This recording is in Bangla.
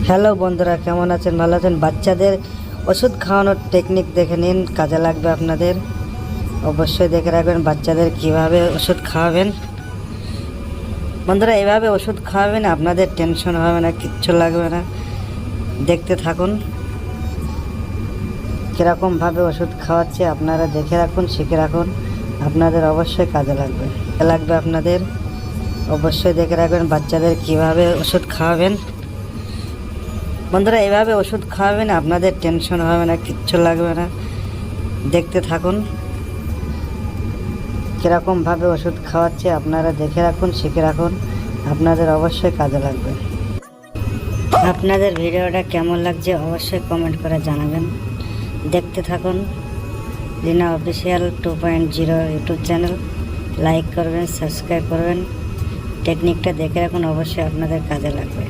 হ্যালো বন্ধুরা, কেমন আছেন? ভালো আছেন? বাচ্চাদের ওষুধ খাওয়ানোর টেকনিক দেখে নিন, কাজে লাগবে আপনাদের। অবশ্যই দেখে রাখবেন বাচ্চাদের কিভাবে ওষুধ খাওয়াবেন। বন্ধুরা, এভাবে ওষুধ খাওয়াবেন, আপনাদের টেনশন হবে না, কিচ্ছু লাগবে না। দেখতে থাকুন কীরকমভাবে ওষুধ খাওয়াচ্ছে, আপনারা দেখে রাখুন, শিখে রাখুন, আপনাদের অবশ্যই কাজে লাগবে আপনাদের। অবশ্যই দেখে রাখবেন বাচ্চাদের কিভাবে ওষুধ খাওয়াবেন। বন্ধুরা, এভাবে ওষুধ খাওয়াবেন, আপনাদের টেনশন হবে না, কিচ্ছু লাগবে না। দেখতে থাকুন কীরকমভাবে ওষুধ খাওয়াচ্ছে, আপনারা দেখে রাখুন, শিখে রাখুন, আপনাদের অবশ্যই কাজে লাগবে। আপনাদের ভিডিওটা কেমন লাগছে অবশ্যই কমেন্ট করে জানাবেন। দেখতে থাকুন রিনা অফিসিয়াল 2.0 ইউটিউব চ্যানেল। লাইক করবেন, সাবস্ক্রাইব করবেন। টেকনিকটা দেখে রাখুন, অবশ্যই আপনাদের কাজে লাগবে।